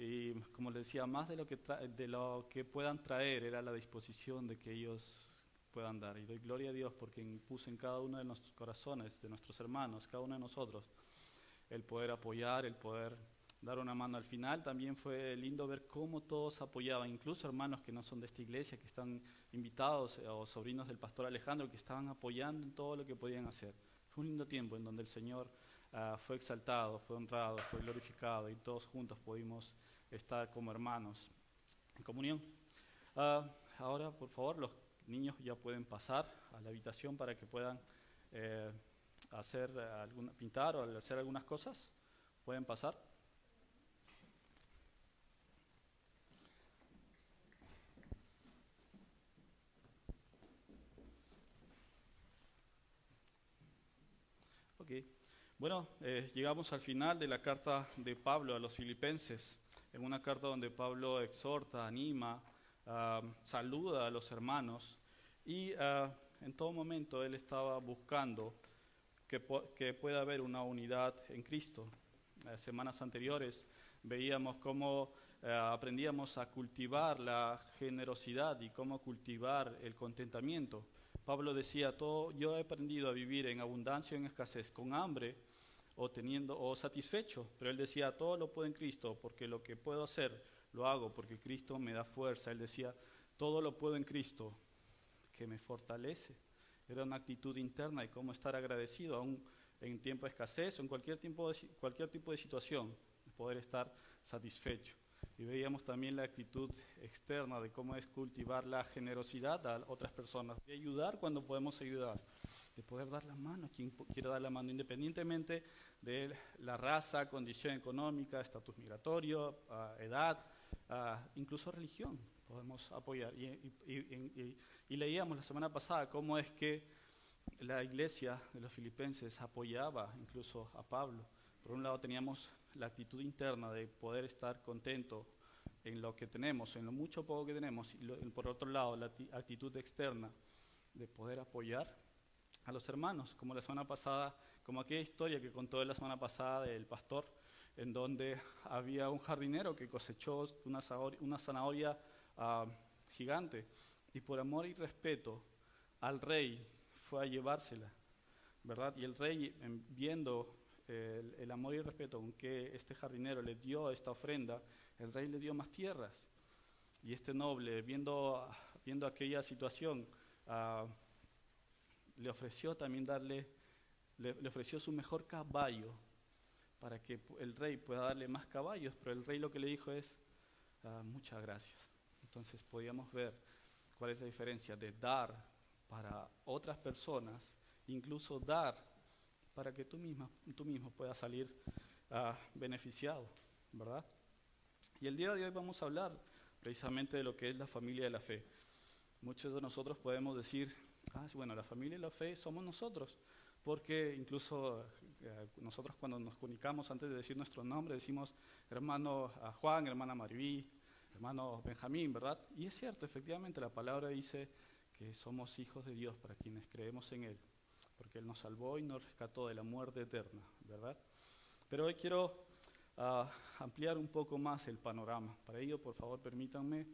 Y como les decía, más de lo que puedan traer era la disposición de que ellos puedan dar. Y doy gloria a Dios porque puso en cada uno de nuestros corazones, de nuestros hermanos, cada uno de nosotros, el poder apoyar, el poder dar una mano. Al final también fue lindo ver cómo todos apoyaban, incluso hermanos que no son de esta iglesia, que están invitados, o sobrinos del pastor Alejandro, que estaban apoyando en todo lo que podían hacer. Fue un lindo tiempo en donde el Señor fue exaltado, fue honrado, fue glorificado, y todos juntos pudimos estar como hermanos en comunión. Ahora, por favor, los niños ya pueden pasar a la habitación para que puedan pintar o hacer algunas cosas. Pueden pasar. Ok. Bueno, llegamos al final de la carta de Pablo a los Filipenses, en una carta donde Pablo exhorta, anima, saluda a los hermanos, y en todo momento él estaba buscando que pueda haber una unidad en Cristo. Semanas anteriores veíamos cómo aprendíamos a cultivar la generosidad y cómo cultivar el contentamiento. Pablo decía, yo he aprendido a vivir en abundancia o en escasez, con hambre o satisfecho, pero él decía, todo lo puedo en Cristo, porque lo que puedo hacer lo hago porque Cristo me da fuerza. Él decía, todo lo puedo en Cristo que me fortalece. Era una actitud interna y cómo estar agradecido aún en tiempo de escasez o en cualquier tipo de situación, poder estar satisfecho. Y veíamos también la actitud externa de cómo es cultivar la generosidad a otras personas, de ayudar cuando podemos ayudar, de poder dar la mano a quien quiera dar la mano, independientemente de la raza, condición económica, estatus migratorio, edad, incluso religión. Podemos apoyar. Y leíamos la semana pasada cómo es que la iglesia de los filipenses apoyaba incluso a Pablo. Por un lado teníamos la actitud interna de poder estar contento en lo que tenemos, en lo mucho o poco que tenemos, y por otro lado la actitud externa de poder apoyar a los hermanos, como la semana pasada, como aquella historia que contó la semana pasada del pastor, en donde había un jardinero que cosechó una zanahoria gigante, y por amor y respeto al rey fue a llevársela, ¿verdad? Y el rey, viendo el amor y el respeto con que este jardinero le dio esta ofrenda, el rey le dio más tierras. Y este noble, viendo aquella situación, le ofreció también le ofreció su mejor caballo para que el rey pueda darle más caballos, pero el rey lo que le dijo es, muchas gracias. Entonces podíamos ver cuál es la diferencia de dar para otras personas, incluso dar para que tú mismo puedas salir beneficiado, ¿verdad? Y el día de hoy vamos a hablar precisamente de lo que es la familia de la fe. Muchos de nosotros podemos decir, bueno, la familia de la fe somos nosotros, porque incluso nosotros cuando nos comunicamos antes de decir nuestro nombre decimos hermano Juan, hermana Mariví, hermano Benjamín, ¿verdad? Y es cierto, efectivamente la palabra dice que somos hijos de Dios para quienes creemos en Él, porque Él nos salvó y nos rescató de la muerte eterna, ¿verdad? Pero hoy quiero ampliar un poco más el panorama. Para ello, por favor, permítanme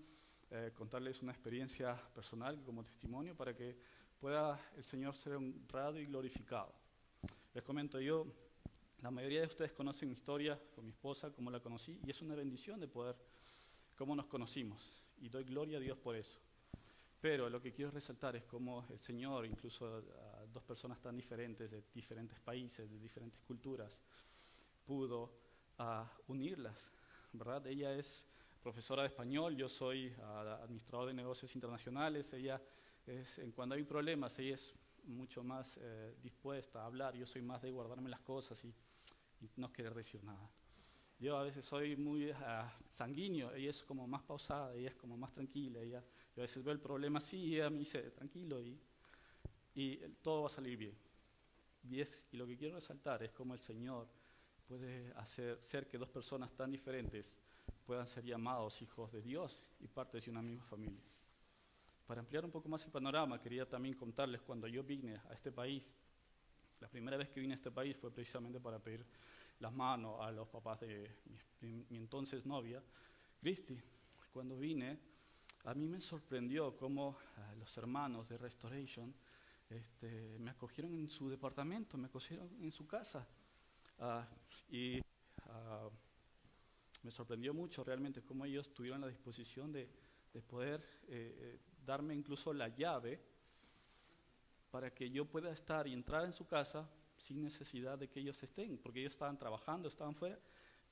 contarles una experiencia personal como testimonio para que pueda el Señor ser honrado y glorificado. Les comento, la mayoría de ustedes conocen mi historia con mi esposa, cómo la conocí, y es una bendición de poder, cómo nos conocimos, y doy gloria a Dios por eso. Pero lo que quiero resaltar es cómo el Señor, incluso a dos personas tan diferentes, de diferentes países, de diferentes culturas, pudo unirlas, ¿verdad? Ella es profesora de español, yo soy administrador de negocios internacionales. Ella cuando hay problemas, ella es mucho más dispuesta a hablar. Yo soy más de guardarme las cosas y no querer decir nada. Yo a veces soy muy sanguíneo, ella es como más pausada, ella es como más tranquila. Yo a veces veo el problema así y ella me dice, tranquilo, y todo va a salir bien. Y lo que quiero resaltar es cómo el Señor puede hacer que dos personas tan diferentes puedan ser llamados hijos de Dios y partes de una misma familia. Para ampliar un poco más el panorama, quería también contarles cuando yo vine a este país. La primera vez que vine a este país fue precisamente para pedir las manos a los papás de mi entonces novia, Cristi. Cuando vine, a mí me sorprendió cómo los hermanos de Restoration me acogieron en su departamento, me acogieron en su casa. Y me sorprendió mucho realmente cómo ellos tuvieron la disposición de poder darme incluso la llave para que yo pueda estar y entrar en su casa sin necesidad de que ellos estén, porque ellos estaban trabajando, estaban fuera,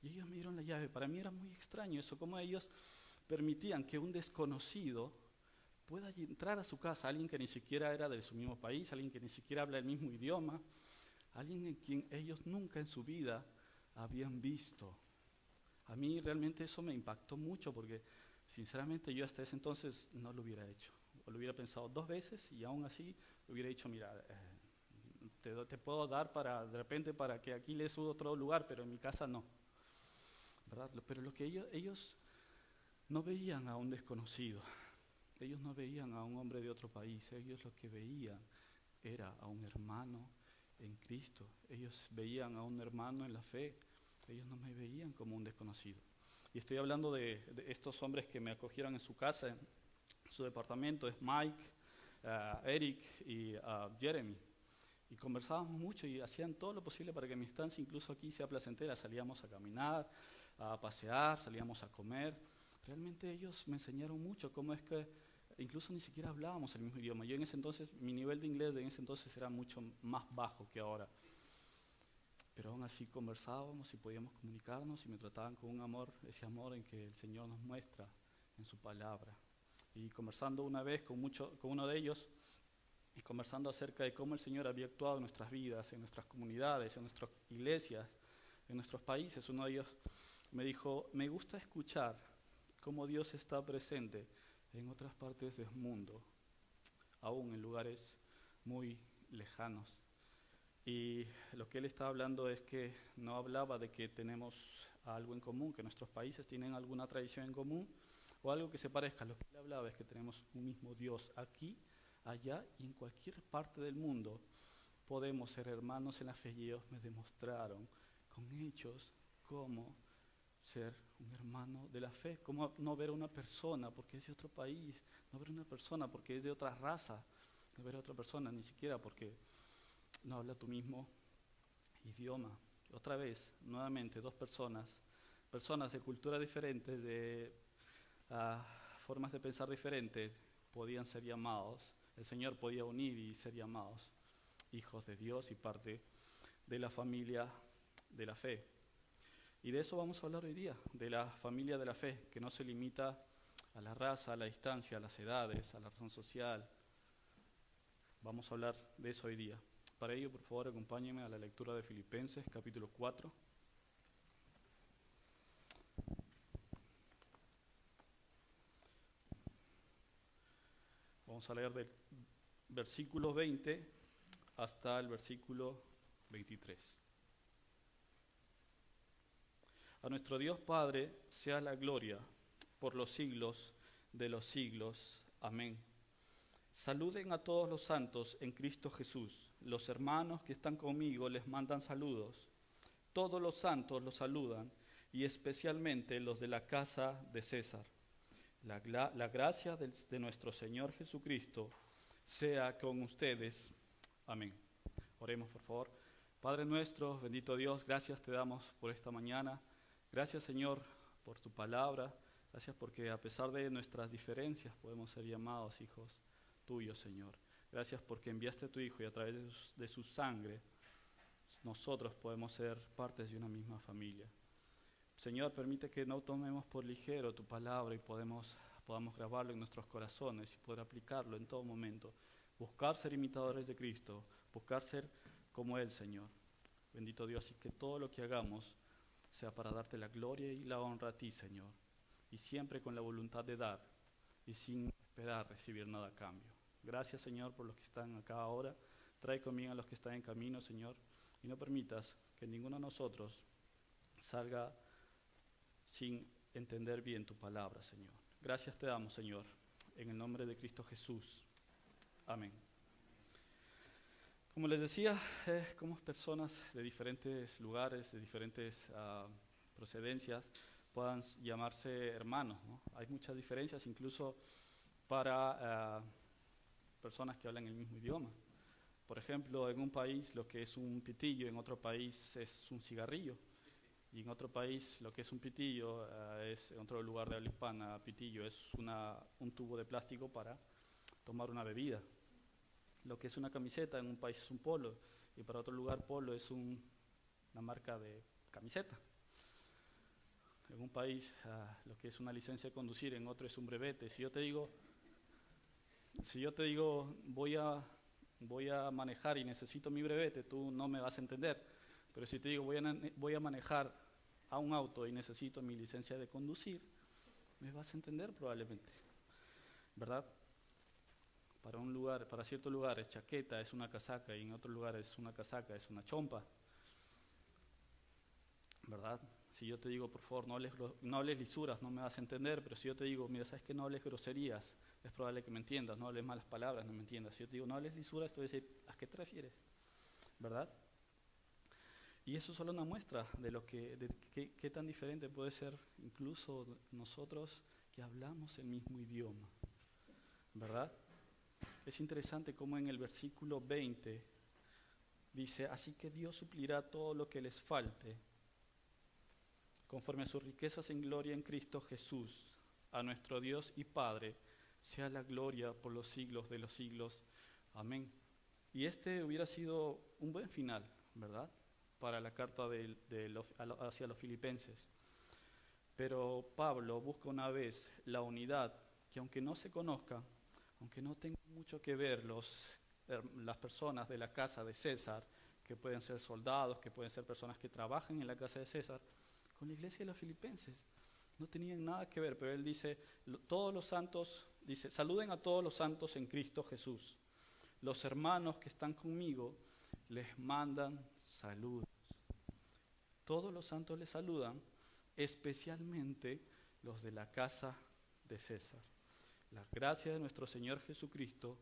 y ellos me dieron la llave. Para mí era muy extraño eso, cómo ellos permitían que un desconocido pueda entrar a su casa, alguien que ni siquiera era de su mismo país, alguien que ni siquiera habla el mismo idioma, alguien en quien ellos nunca en su vida habían visto. A mí realmente eso me impactó mucho porque sinceramente yo hasta ese entonces no lo hubiera hecho. O lo hubiera pensado 2 veces y aún así lo hubiera dicho, mira, te puedo dar de repente para que aquí les suba otro lugar, pero en mi casa no. ¿Verdad? Pero lo que ellos no veían a un desconocido, ellos no veían a un hombre de otro país, ellos lo que veían era a un hermano en Cristo, ellos veían a un hermano en la fe, ellos no me veían como un desconocido. Y estoy hablando de estos hombres que me acogieron en su casa, en su departamento, es Mike, Eric y Jeremy. Y conversábamos mucho y hacían todo lo posible para que mi estancia incluso aquí sea placentera. Salíamos a caminar, a pasear, salíamos a comer. Realmente ellos me enseñaron mucho cómo es que incluso ni siquiera hablábamos el mismo idioma. Yo en ese entonces, mi nivel de inglés en ese entonces era mucho más bajo que ahora. Pero aún así conversábamos y podíamos comunicarnos y me trataban con un amor, ese amor en que el Señor nos muestra en su palabra. Y conversando una vez con uno de ellos, y conversando acerca de cómo el Señor había actuado en nuestras vidas, en nuestras comunidades, en nuestras iglesias, en nuestros países, uno de ellos me dijo, me gusta escuchar cómo Dios está presente en otras partes del mundo, aún en lugares muy lejanos. Y lo que él estaba hablando es que no hablaba de que tenemos algo en común, que nuestros países tienen alguna tradición en común o algo que se parezca. Lo que él hablaba es que tenemos un mismo Dios aquí, allá y en cualquier parte del mundo. Podemos ser hermanos en la fe y ellos me demostraron con hechos cómo ser un hermano de la fe, cómo no ver a una persona porque es de otro país, no ver a una persona porque es de otra raza, no ver a otra persona ni siquiera porque no habla tu mismo idioma. Otra vez, nuevamente, 2 personas de culturas diferentes, de formas de pensar diferentes, podían ser llamados, el Señor podía unir y ser llamados hijos de Dios y parte de la familia de la fe. Y de eso vamos a hablar hoy día, de la familia de la fe, que no se limita a la raza, a la distancia, a las edades, a la razón social. Vamos a hablar de eso hoy día. Para ello, por favor, acompáñenme a la lectura de Filipenses, capítulo 4. Vamos a leer del versículo 20 hasta el versículo 23. A nuestro Dios Padre sea la gloria por los siglos de los siglos. Amén. Saluden a todos los santos en Cristo Jesús. Los hermanos que están conmigo les mandan saludos. Todos los santos los saludan y especialmente los de la casa de César. La gracia de nuestro Señor Jesucristo sea con ustedes. Amén. Oremos, por favor. Padre nuestro, bendito Dios, gracias te damos por esta mañana. Gracias, Señor, por tu palabra. Gracias porque a pesar de nuestras diferencias podemos ser llamados hijos tuyos, Señor. Gracias porque enviaste a tu Hijo y a través de su sangre nosotros podemos ser partes de una misma familia. Señor, permite que no tomemos por ligero tu palabra y podamos grabarlo en nuestros corazones y poder aplicarlo en todo momento. Buscar ser imitadores de Cristo, buscar ser como Él, Señor. Bendito Dios, y que todo lo que hagamos sea para darte la gloria y la honra a ti, Señor. Y siempre con la voluntad de dar y sin esperar recibir nada a cambio. Gracias, Señor, por los que están acá ahora. Trae conmigo a los que están en camino, Señor, y no permitas que ninguno de nosotros salga sin entender bien tu palabra, Señor. Gracias te damos, Señor, en el nombre de Cristo Jesús. Amén. Como les decía, como personas de diferentes lugares, de diferentes procedencias, puedan llamarse hermanos, ¿no? Hay muchas diferencias, incluso para personas que hablan el mismo idioma. Por ejemplo, en un país lo que es un pitillo, en otro país es un cigarrillo. Y en otro país lo que es un pitillo, en otro lugar de habla hispana, pitillo es un tubo de plástico para tomar una bebida. Lo que es una camiseta en un país es un polo, y para otro lugar polo es una marca de camiseta. En un país lo que es una licencia de conducir, en otro es un brevete. Si yo te digo voy a manejar y necesito mi brevete, tú no me vas a entender. Pero si te digo voy a manejar a un auto y necesito mi licencia de conducir, me vas a entender probablemente, ¿verdad? Para ciertos lugares chaqueta es una casaca y en otros lugares una casaca es una chompa, ¿verdad? Si yo te digo, por favor, no hables lisuras, no me vas a entender, pero si yo te digo, mira, ¿sabes qué? No hables groserías, es probable que me entiendas, no hables malas palabras, no me entiendas. Si yo te digo, no hables lisuras, tú vas a decir, ¿a qué te refieres? ¿Verdad? Y eso es solo una muestra de qué tan diferente puede ser incluso nosotros que hablamos el mismo idioma, ¿verdad? Es interesante cómo en el versículo 20 dice, así que Dios suplirá todo lo que les falte, conforme a sus riquezas en gloria en Cristo Jesús. A nuestro Dios y Padre sea la gloria por los siglos de los siglos. Amén. Y este hubiera sido un buen final, ¿verdad?, para la carta hacia los filipenses. Pero Pablo busca una vez la unidad, que aunque no se conozca, aunque no tenga mucho que ver las personas de la casa de César, que pueden ser soldados, que pueden ser personas que trabajan en la casa de César, con la iglesia de los filipenses no tenían nada que ver. Pero él dice, todos los santos, dice, saluden a todos los santos en Cristo Jesús. Los hermanos que están conmigo les mandan saludos. Todos los santos les saludan, especialmente los de la casa de César. La gracia de nuestro Señor Jesucristo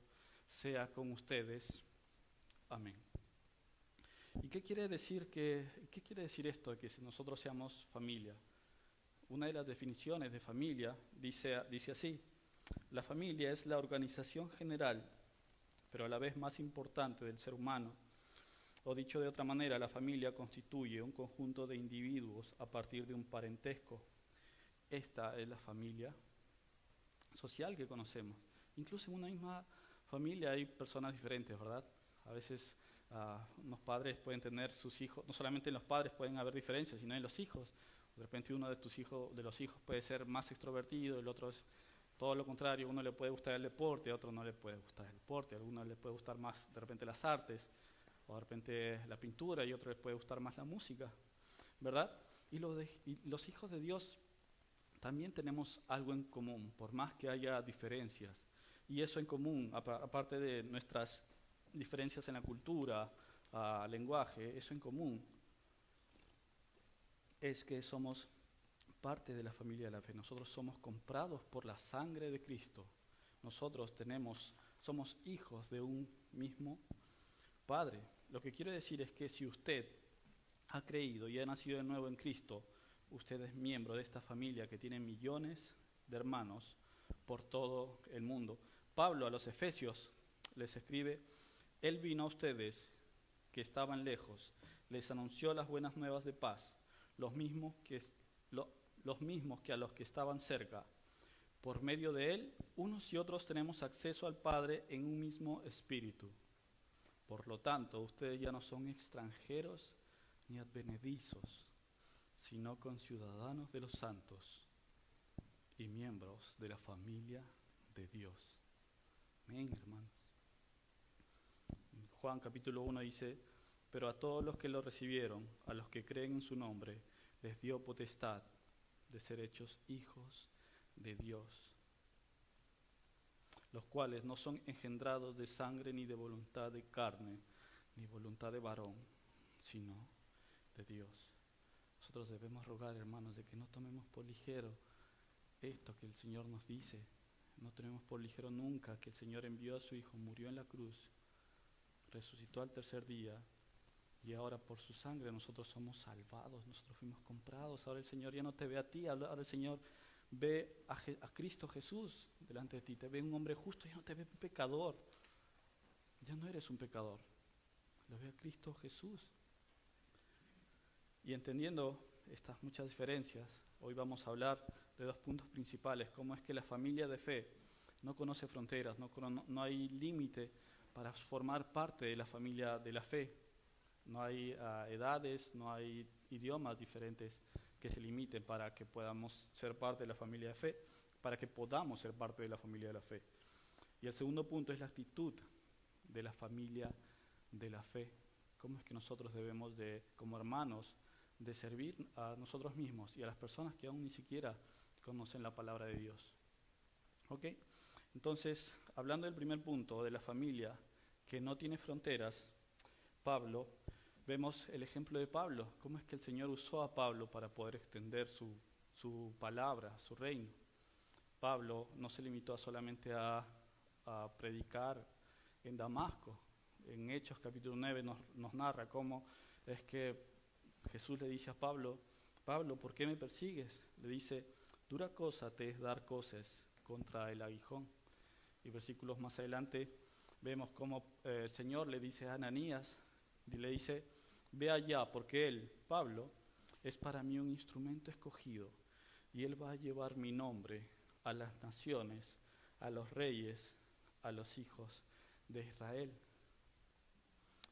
sea con ustedes. Amén. ¿Y qué quiere decir esto de que nosotros seamos familia? Una de las definiciones de familia dice así: la familia es la organización general, pero a la vez más importante del ser humano. O dicho de otra manera, la familia constituye un conjunto de individuos a partir de un parentesco. Esta es la familia social que conocemos. Incluso en una misma familia hay personas diferentes, ¿verdad? A veces unos padres pueden tener sus hijos, no solamente en los padres pueden haber diferencias, sino en los hijos. De repente uno de los hijos puede ser más extrovertido, el otro es todo lo contrario. Uno le puede gustar el deporte, a otro no le puede gustar el deporte, a alguno le puede gustar más de repente las artes, o de repente la pintura, y a otro les puede gustar más la música, ¿verdad? Y los hijos de Dios también tenemos algo en común, por más que haya diferencias. Y eso en común, aparte de nuestras diferencias en la cultura, lenguaje, eso en común es que somos parte de la familia de la fe. Nosotros somos comprados por la sangre de Cristo. Nosotros somos hijos de un mismo Padre. Lo que quiero decir es que si usted ha creído y ha nacido de nuevo en Cristo, usted es miembro de esta familia que tiene millones de hermanos por todo el mundo. Pablo a los Efesios les escribe: Él vino a ustedes que estaban lejos, les anunció las buenas nuevas de paz, los mismos que a los que estaban cerca. Por medio de Él, unos y otros tenemos acceso al Padre en un mismo espíritu. Por lo tanto, ustedes ya no son extranjeros ni advenedizos, sino conciudadanos de los santos y miembros de la familia de Dios. Amén, hermanos. Juan capítulo 1 dice: pero a todos los que lo recibieron, a los que creen en su nombre, les dio potestad de ser hechos hijos de Dios, los cuales no son engendrados de sangre, ni de voluntad de carne, ni voluntad de varón, sino de Dios. Nosotros debemos rogar, hermanos, de que no tomemos por ligero esto que el Señor nos dice. No tenemos por ligero nunca que el Señor envió a su Hijo, murió en la cruz resucitó al tercer día y ahora por su sangre nosotros somos salvados, nosotros fuimos comprados. Ahora el Señor ya no te ve a ti, ahora el Señor ve a Cristo Jesús delante de ti, te ve un hombre justo, ya no te ve un pecador, ya no eres un pecador, lo ve a Cristo Jesús. Y entendiendo estas muchas diferencias, hoy vamos a hablar de dos puntos principales: cómo es que la familia de fe no conoce fronteras, no hay límite para formar parte de la familia de la fe. No hay edades, no hay idiomas diferentes que se limiten para que podamos ser parte de la familia de fe, para que podamos ser parte de la familia de la fe. Y el segundo punto es la actitud de la familia de la fe. Cómo es que nosotros debemos de, como hermanos, de servir a nosotros mismos y a las personas que aún ni siquiera conocen la palabra de Dios. ¿Ok? Entonces, hablando del primer punto, de la familia que no tiene fronteras, Pablo, vemos el ejemplo de Pablo, cómo es que el Señor usó a Pablo para poder extender su palabra, su reino. Pablo no se limitó solamente a predicar en Damasco. En Hechos capítulo 9 nos narra cómo es que Jesús le dice a Pablo: Pablo, ¿por qué me persigues? Le dice: dura cosa te es dar coces contra el aguijón. Y versículos más adelante vemos cómo el Señor le dice a Ananías, y le dice: ve allá, porque él, Pablo, es para mí un instrumento escogido, y él va a llevar mi nombre a las naciones, a los reyes, a los hijos de Israel.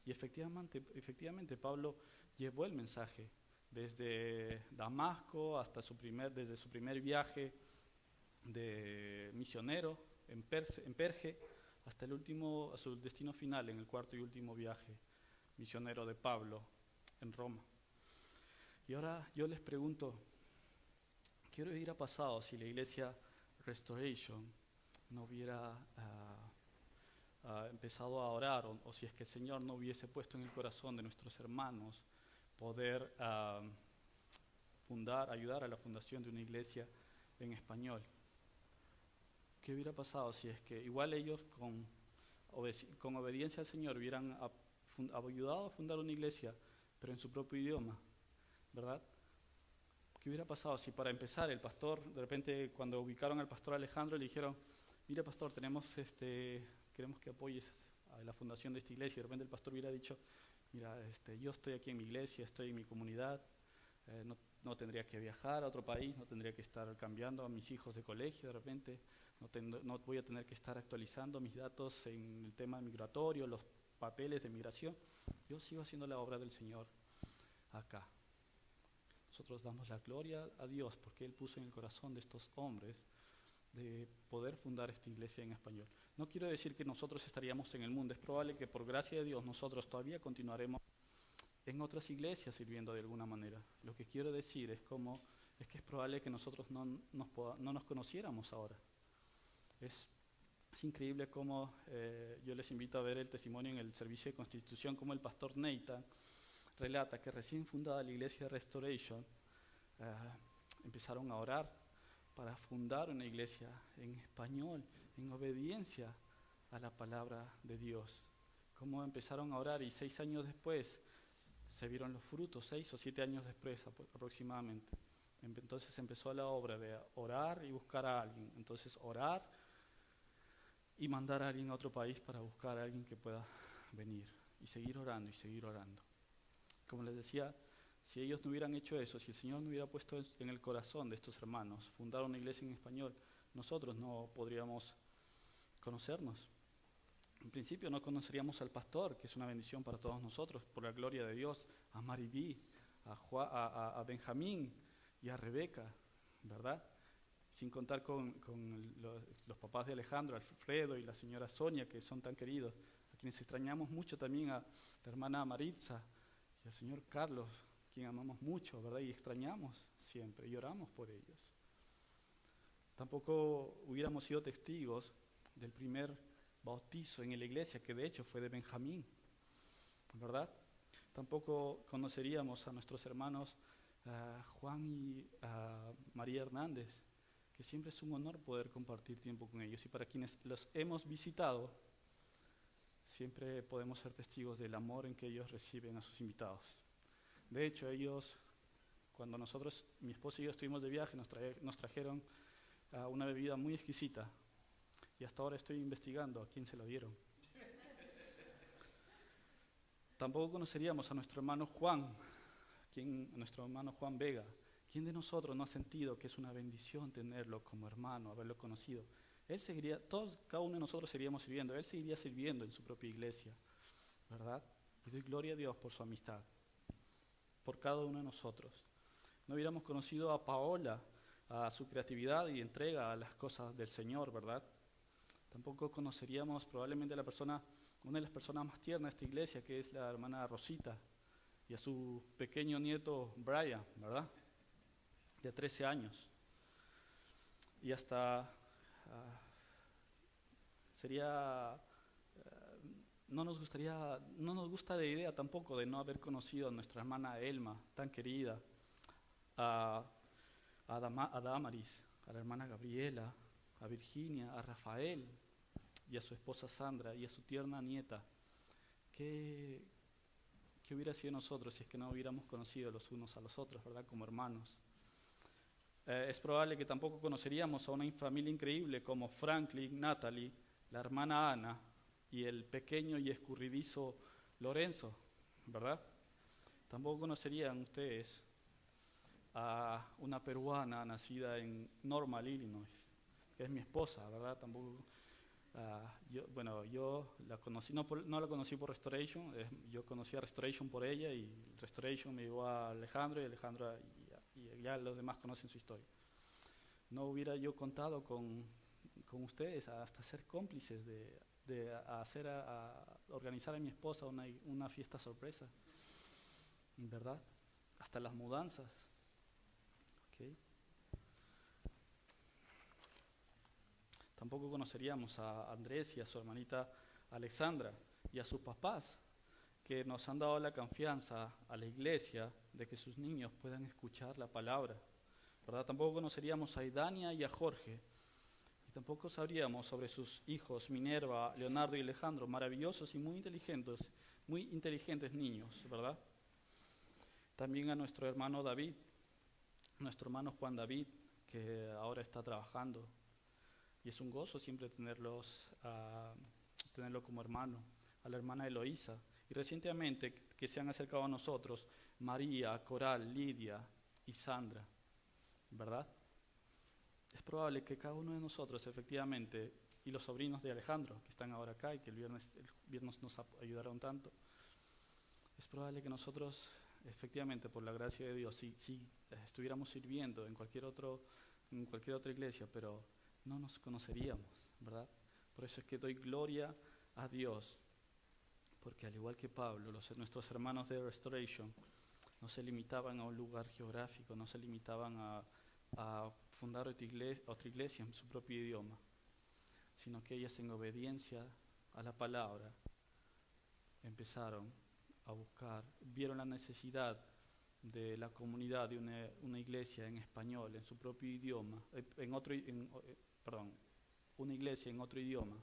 Y efectivamente Pablo llevó el mensaje desde Damasco hasta desde su primer viaje de misionero en Perge hasta a su destino final, en el cuarto y último viaje misionero de Pablo en Roma. Y ahora yo les pregunto, ¿qué hubiera pasado si la iglesia Restoration no hubiera empezado a orar, o si es que el Señor no hubiese puesto en el corazón de nuestros hermanos poder ayudar a la fundación de una iglesia en español? ¿Qué hubiera pasado si es que igual ellos con obediencia al Señor hubieran ayudado a fundar una iglesia, pero en su propio idioma, ¿verdad? ¿Qué hubiera pasado si para empezar el pastor, de repente cuando ubicaron al pastor Alejandro, le dijeron: mira pastor, queremos que apoyes a la fundación de esta iglesia? Y de repente el pastor hubiera dicho: mira, yo estoy aquí en mi iglesia, estoy en mi comunidad, no tendría que viajar a otro país, no tendría que estar cambiando a mis hijos de colegio de repente, no voy a tener que estar actualizando mis datos en el tema migratorio, los papeles de migración. Yo sigo haciendo la obra del Señor acá. Nosotros damos la gloria a Dios porque Él puso en el corazón de estos hombres de poder fundar esta iglesia en español. No quiero decir que nosotros estaríamos en el mundo, es probable que por gracia de Dios nosotros todavía continuaremos en otras iglesias sirviendo de alguna manera. Lo que quiero decir es que es probable que nosotros no nos conociéramos ahora. Es increíble cómo yo les invito a ver el testimonio en el servicio de Constitución, como el pastor Neita relata que recién fundada la iglesia Restoration empezaron a orar para fundar una iglesia en español, en obediencia a la palabra de Dios. Cómo empezaron a orar y 6 años después se vieron los frutos, 6 o 7 años después aproximadamente. Entonces empezó la obra de orar y buscar a alguien. Entonces orar y mandar a alguien a otro país para buscar a alguien que pueda venir. Y seguir orando y seguir orando. Como les decía, si ellos no hubieran hecho eso, si el Señor no hubiera puesto en el corazón de estos hermanos fundar una iglesia en español, nosotros no podríamos conocernos. En principio no conoceríamos al pastor, que es una bendición para todos nosotros, por la gloria de Dios, a Maribí, a Benjamín y a Rebeca, ¿verdad? Sin contar con los papás de Alejandro, Alfredo y la señora Sonia, que son tan queridos, a quienes extrañamos mucho también, a la hermana Maritza y al señor Carlos, quien amamos mucho, ¿verdad? Y extrañamos siempre y oramos por ellos. Tampoco hubiéramos sido testigos del primer bautizo en la iglesia, que de hecho fue de Benjamín, ¿verdad? Tampoco conoceríamos a nuestros hermanos Juan y María Hernández, que siempre es un honor poder compartir tiempo con ellos. Y para quienes los hemos visitado, siempre podemos ser testigos del amor en que ellos reciben a sus invitados. De hecho, ellos, cuando nosotros, mi esposo y yo estuvimos de viaje, nos trajeron una bebida muy exquisita. Y hasta ahora estoy investigando a quién se lo dieron. Tampoco conoceríamos a nuestro hermano Juan, nuestro hermano Juan Vega. ¿Quién de nosotros no ha sentido que es una bendición tenerlo como hermano, haberlo conocido? Él seguiría, cada uno de nosotros seguiríamos sirviendo, él seguiría sirviendo en su propia iglesia, ¿verdad? Y doy gloria a Dios por su amistad, por cada uno de nosotros. No hubiéramos conocido a Paola, a su creatividad y entrega a las cosas del Señor, ¿verdad? Tampoco conoceríamos probablemente a una de las personas más tiernas de esta iglesia, que es la hermana Rosita, y a su pequeño nieto Brian, ¿verdad? De 13 años. Y hasta no nos gusta la idea tampoco de no haber conocido a nuestra hermana Elma, tan querida, a Damaris, a la hermana Gabriela, a Virginia, a Rafael y a su esposa Sandra y a su tierna nieta. ¿Qué hubiera sido nosotros si es que no hubiéramos conocido los unos a los otros, ¿verdad? Como hermanos. Es probable que tampoco conoceríamos a una familia increíble como Franklin, Natalie, la hermana Ana y el pequeño y escurridizo Lorenzo, ¿verdad? Tampoco conocerían ustedes a una peruana nacida en Normal, Illinois, que es mi esposa, ¿verdad? Tampoco, yo la conocí, no la conocí por Restoration, yo conocí a Restoration por ella y Restoration me llevó a Alejandro y Alejandro y ya los demás conocen su historia. No hubiera yo contado con ustedes hasta ser cómplices de organizar a mi esposa una fiesta sorpresa, ¿verdad? Hasta las mudanzas. ¿Okay? Tampoco conoceríamos a Andrés y a su hermanita Alexandra y a sus papás, que nos han dado la confianza a la iglesia de que sus niños puedan escuchar la palabra, ¿verdad? Tampoco conoceríamos a Idania y a Jorge, y tampoco sabríamos sobre sus hijos Minerva, Leonardo y Alejandro, maravillosos y muy inteligentes niños, ¿verdad? También a nuestro hermano David, nuestro hermano Juan David, que ahora está trabajando, y es un gozo siempre tenerlo como hermano, a la hermana Eloísa, y recientemente que se han acercado a nosotros, María, Coral, Lidia y Sandra, ¿verdad? Es probable que cada uno de nosotros efectivamente, y los sobrinos de Alejandro, que están ahora acá y que el viernes nos ayudaron tanto, es probable que nosotros efectivamente por la gracia de Dios, si estuviéramos sirviendo en cualquier otra iglesia, pero no nos conoceríamos, ¿verdad? Por eso es que doy gloria a Dios, porque al igual que Pablo, nuestros hermanos de Restoration no se limitaban a un lugar geográfico, no se limitaban a fundar otra iglesia en su propio idioma, sino que ellas en obediencia a la palabra empezaron a buscar, vieron la necesidad de la comunidad de una iglesia en español, en su propio idioma, una iglesia en otro idioma,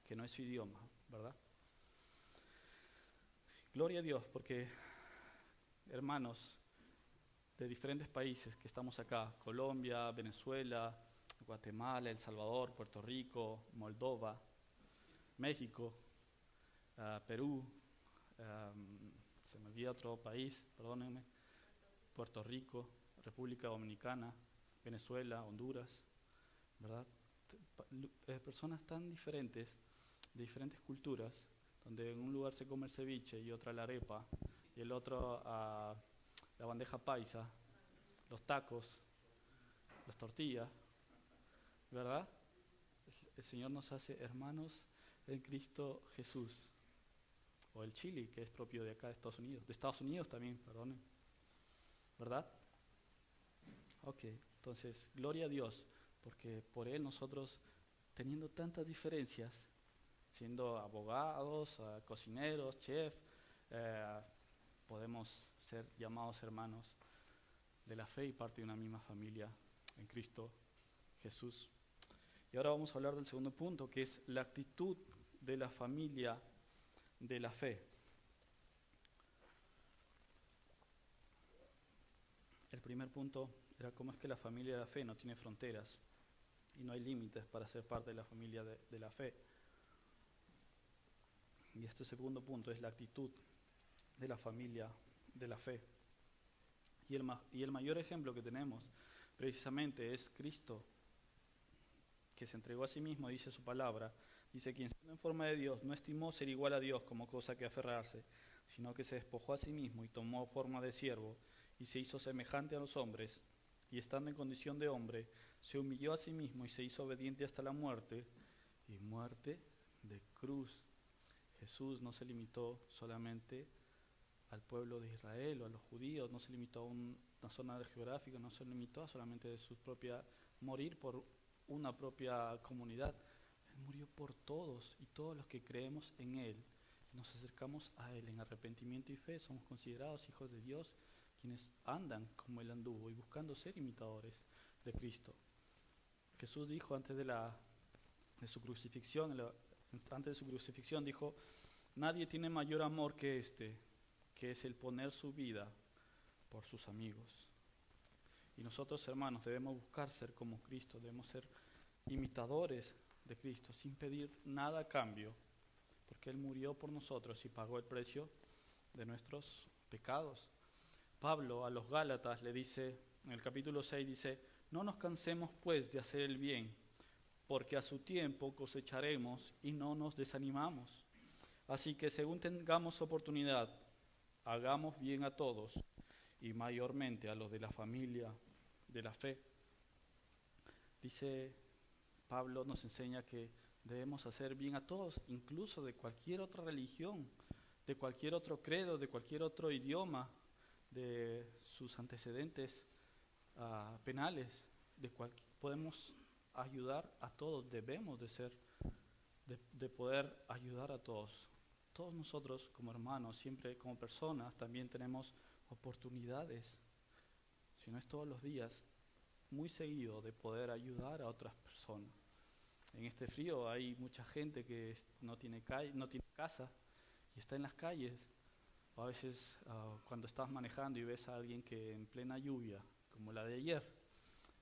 que no es su idioma, ¿verdad? Gloria a Dios, porque hermanos de diferentes países que estamos acá, Colombia, Venezuela, Guatemala, El Salvador, Puerto Rico, Moldova, México, Perú, se me olvida otro país, perdónenme, Puerto Rico, República Dominicana, Venezuela, Honduras, ¿verdad? Personas tan diferentes, de diferentes culturas, donde en un lugar se come el ceviche y otra la arepa, y el otro la bandeja paisa, los tacos, las tortillas, ¿verdad? El Señor nos hace hermanos en Cristo Jesús. O el chili, que es propio de acá de Estados Unidos también, perdonen, ¿verdad? Ok, entonces, gloria a Dios, porque por Él nosotros, teniendo tantas diferencias, siendo abogados, cocineros, chef, podemos ser llamados hermanos de la fe y parte de una misma familia en Cristo Jesús. Y ahora vamos a hablar del segundo punto, que es la actitud de la familia de la fe. El primer punto era cómo es que la familia de la fe no tiene fronteras y no hay límites para ser parte de la familia de la fe. Y este segundo punto es la actitud de la familia de la fe. Y el mayor ejemplo que tenemos precisamente es Cristo, que se entregó a sí mismo, dice su palabra. Dice, quien siendo en forma de Dios no estimó ser igual a Dios como cosa que aferrarse, sino que se despojó a sí mismo y tomó forma de siervo y se hizo semejante a los hombres, y estando en condición de hombre, se humilló a sí mismo y se hizo obediente hasta la muerte, y muerte de cruz. Jesús no se limitó solamente al pueblo de Israel o a los judíos, no se limitó a una zona geográfica, no se limitó a solamente de su propia morir por una propia comunidad. Él murió por todos, y todos los que creemos en Él y nos acercamos a Él en arrepentimiento y fe somos considerados hijos de Dios, quienes andan como Él anduvo y buscando ser imitadores de Cristo. Jesús dijo antes de su crucifixión, dijo, nadie tiene mayor amor que este, que es el poner su vida por sus amigos. Y nosotros, hermanos, debemos buscar ser como Cristo, debemos ser imitadores de Cristo, sin pedir nada a cambio, porque Él murió por nosotros y pagó el precio de nuestros pecados. Pablo a los Gálatas le dice, en el capítulo 6 dice, no nos cansemos pues de hacer el bien, porque a su tiempo cosecharemos y no nos desanimamos. Así que según tengamos oportunidad, hagamos bien a todos, y mayormente a los de la familia de la fe. Dice Pablo, nos enseña que debemos hacer bien a todos, incluso de cualquier otra religión, de cualquier otro credo, de cualquier otro idioma, de sus antecedentes penales, podemos ayudar a todos, debemos de poder ayudar a todos. Todos nosotros como hermanos, siempre como personas, también tenemos oportunidades, si no es todos los días, muy seguido, de poder ayudar a otras personas. En este frío hay mucha gente que no tiene casa y está en las calles. O a veces cuando estás manejando y ves a alguien que en plena lluvia, como la de ayer,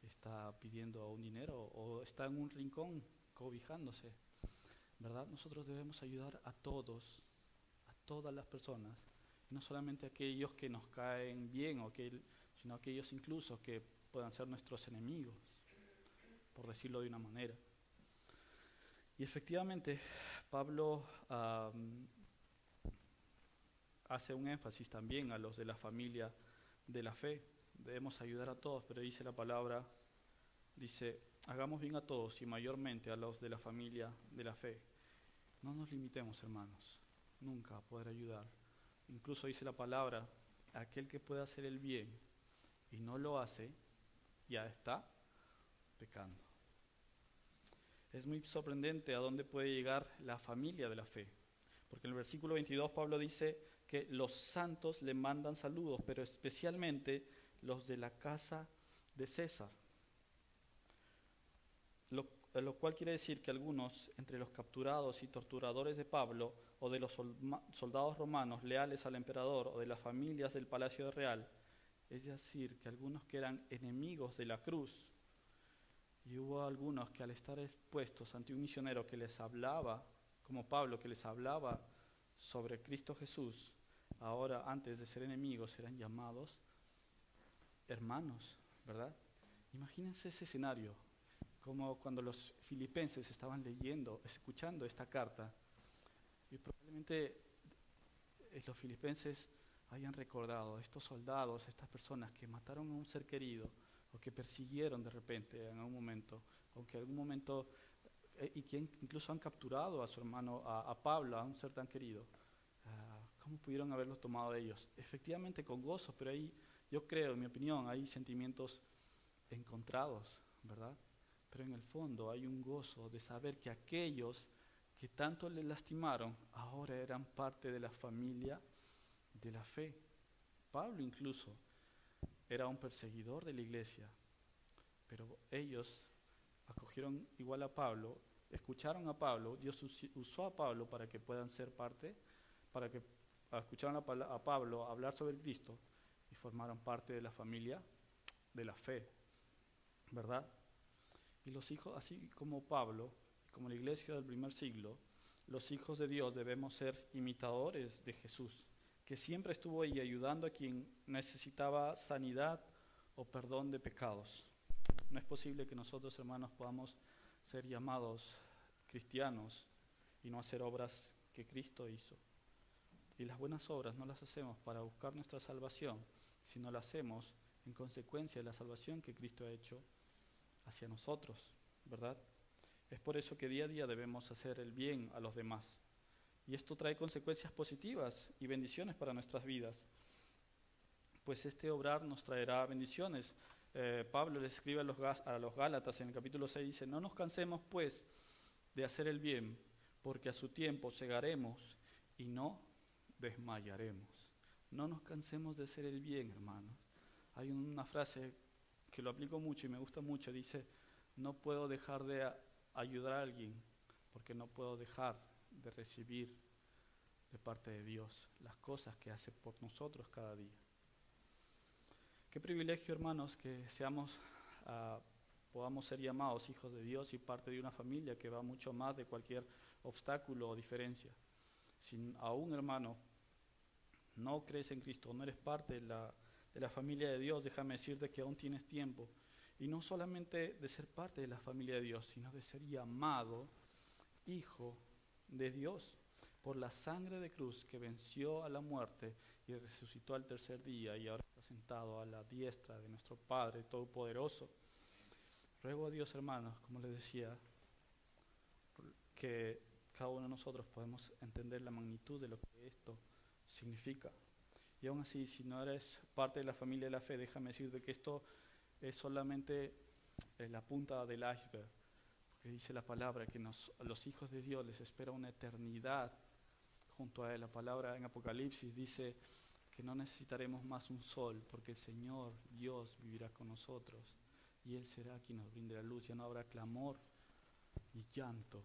está pidiendo un dinero o está en un rincón cobijándose, ¿verdad? Nosotros debemos ayudar a todos, a todas las personas, no solamente a aquellos que nos caen bien, sino a aquellos incluso que puedan ser nuestros enemigos, por decirlo de una manera. Y efectivamente, Pablo hace un énfasis también a los de la familia de la fe. Debemos ayudar a todos, pero dice la palabra, dice, hagamos bien a todos y mayormente a los de la familia de la fe. No nos limitemos, hermanos, nunca a poder ayudar. Incluso dice la palabra, aquel que pueda hacer el bien y no lo hace, ya está pecando. Es muy sorprendente a dónde puede llegar la familia de la fe, porque en el versículo 22 Pablo dice que los santos le mandan saludos, pero especialmente los de la casa de César. Lo cual quiere decir que algunos entre los capturados y torturadores de Pablo, o de los soldados romanos leales al emperador, o de las familias del palacio real, es decir, que algunos que eran enemigos de la cruz, y hubo algunos que al estar expuestos ante un misionero que les hablaba, como Pablo, que les hablaba sobre Cristo Jesús, ahora antes de ser enemigos eran llamados hermanos, ¿verdad? Imagínense ese escenario, como cuando los filipenses estaban escuchando esta carta, y probablemente los filipenses hayan recordado a estos soldados, a estas personas que mataron a un ser querido, o que persiguieron de repente en algún momento, aunque en algún momento, y que incluso han capturado a su hermano, a Pablo, a un ser tan querido. ¿Cómo pudieron haberlos tomado de ellos? Efectivamente con gozo, pero ahí yo creo, en mi opinión, hay sentimientos encontrados, ¿verdad? Pero en el fondo hay un gozo de saber que aquellos que tanto le lastimaron ahora eran parte de la familia de la fe. Pablo incluso era un perseguidor de la iglesia, pero ellos acogieron igual a Pablo, escucharon a Pablo, Dios usó a Pablo para que puedan ser parte para que escucharan a Pablo hablar sobre Cristo y formaran parte de la familia de la fe, ¿verdad? Y los hijos, así como Pablo, como la iglesia del primer siglo, los hijos de Dios debemos ser imitadores de Jesús, que siempre estuvo ahí ayudando a quien necesitaba sanidad o perdón de pecados. No es posible que nosotros, hermanos, podamos ser llamados cristianos y no hacer obras que Cristo hizo. Y las buenas obras no las hacemos para buscar nuestra salvación, sino las hacemos en consecuencia de la salvación que Cristo ha hecho hacia nosotros, ¿verdad? Es por eso que día a día debemos hacer el bien a los demás. Y esto trae consecuencias positivas y bendiciones para nuestras vidas, pues este obrar nos traerá bendiciones. Pablo les escribe a los Gálatas en el capítulo 6, dice: no nos cansemos pues de hacer el bien, porque a su tiempo segaremos y no desmayaremos. No nos cansemos de hacer el bien, hermanos. Hay una frase que lo aplico mucho y me gusta mucho, dice: no puedo dejar de ayudar a alguien porque no puedo dejar de recibir de parte de Dios las cosas que hace por nosotros cada día. Qué privilegio, hermanos, que podamos ser llamados hijos de Dios y parte de una familia que va mucho más de cualquier obstáculo o diferencia. Si aún, hermano, no crees en Cristo, no eres parte de la familia de Dios, déjame decirte que aún tienes tiempo. Y no solamente de ser parte de la familia de Dios, sino de ser llamado hijo de Dios por la sangre de cruz que venció a la muerte y resucitó al tercer día y ahora está sentado a la diestra de nuestro Padre Todopoderoso. Ruego a Dios, hermanos, como les decía, que cada uno de nosotros podemos entender la magnitud de lo que esto significa. Y aún así, si no eres parte de la familia de la fe, déjame decirte que esto es solamente la punta del iceberg, porque dice la palabra que a los hijos de Dios les espera una eternidad junto a Él. La palabra en Apocalipsis dice que no necesitaremos más un sol, porque el Señor Dios vivirá con nosotros y Él será quien nos brinde la luz. Ya no habrá clamor ni llanto.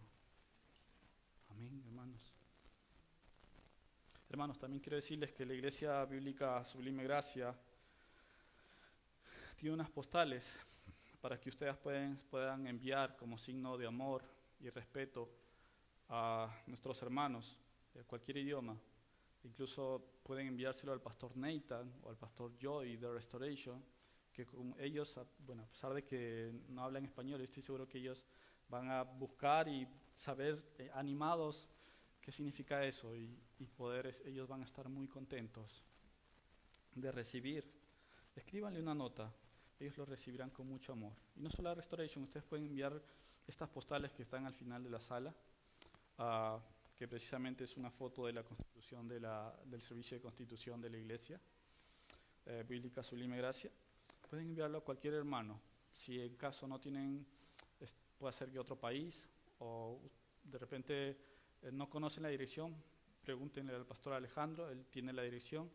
Amén, hermanos. Hermanos, también quiero decirles que la Iglesia Bíblica Sublime Gracia tiene unas postales para que ustedes puedan enviar como signo de amor y respeto a nuestros hermanos de cualquier idioma. Incluso pueden enviárselo al pastor Nathan o al pastor Joy de Restoration, que con ellos, a pesar de que no hablan español, estoy seguro que ellos van a buscar y saber animados qué significa eso y ellos van a estar muy contentos de recibir. Escríbanle una nota, ellos lo recibirán con mucho amor. Y no solo a Restoration, ustedes pueden enviar estas postales que están al final de la sala, que precisamente es una foto de la constitución del servicio de constitución de la Iglesia Bíblica Sublime Gracia. Pueden enviarlo a cualquier hermano. Si en caso no tienen, puede ser que otro país o de repente no conocen la dirección, pregúntenle al pastor Alejandro, él tiene la dirección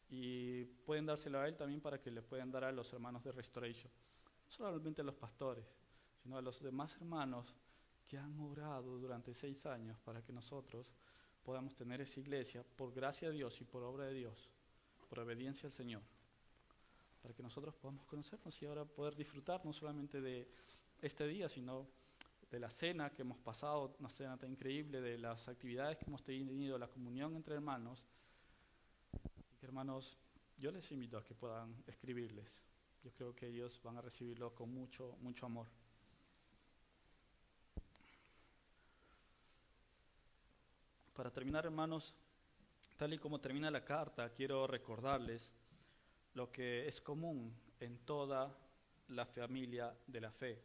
y pueden dárselo a él también para que le puedan dar a los hermanos de Restoration. No solamente a los pastores, sino a los demás hermanos que han orado durante 6 años para que nosotros podamos tener esa iglesia por gracia de Dios y por obra de Dios, por obediencia al Señor, para que nosotros podamos conocernos y ahora poder disfrutar no solamente de este día, sino de la cena que hemos pasado, una cena tan increíble, de las actividades que hemos tenido, la comunión entre hermanos. Y que, hermanos, yo les invito a que puedan escribirles. Yo creo que ellos van a recibirlo con mucho, mucho amor. Para terminar, hermanos, tal y como termina la carta, quiero recordarles lo que es común en toda la familia de la fe,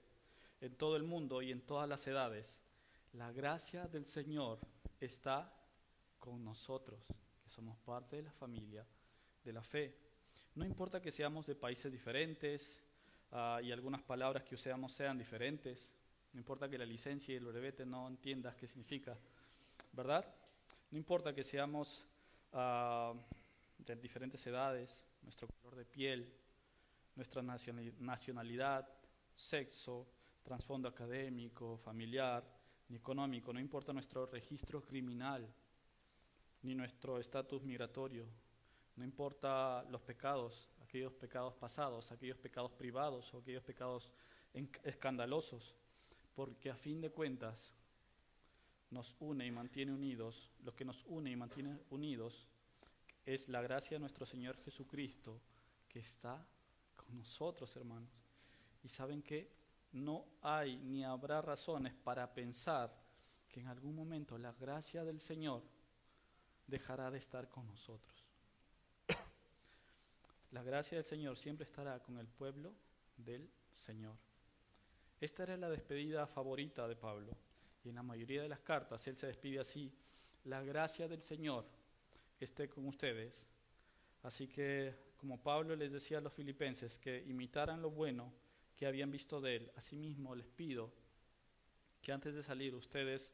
en todo el mundo y en todas las edades. La gracia del Señor está con nosotros, que somos parte de la familia de la fe. No importa que seamos de países diferentes y algunas palabras que usemos sean diferentes, no importa que la licencia y el brevete no entiendas qué significa, ¿verdad? No importa que seamos de diferentes edades, nuestro color de piel, nuestra nacionalidad, sexo, trasfondo académico, familiar, ni económico, no importa nuestro registro criminal, ni nuestro estatus migratorio. No importa los pecados, aquellos pecados pasados, aquellos pecados privados o aquellos pecados escandalosos, porque a fin de cuentas nos une y mantiene unidos. Lo que nos une y mantiene unidos es la gracia de nuestro Señor Jesucristo, que está con nosotros, hermanos. Y saben que no hay ni habrá razones para pensar que en algún momento la gracia del Señor dejará de estar con nosotros. La gracia del Señor siempre estará con el pueblo del Señor. Esta era la despedida favorita de Pablo, y en la mayoría de las cartas él se despide así: la gracia del Señor esté con ustedes. Así que, como Pablo les decía a los filipenses que imitaran lo bueno que habían visto de él, asimismo les pido que antes de salir ustedes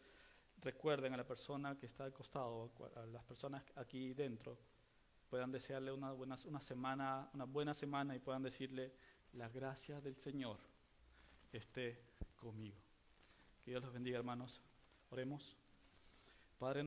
recuerden a la persona que está al costado, a las personas aquí dentro, puedan desearle una buena semana y puedan decirle: la gracia del Señor esté conmigo. Que Dios los bendiga, hermanos. Oremos. Padre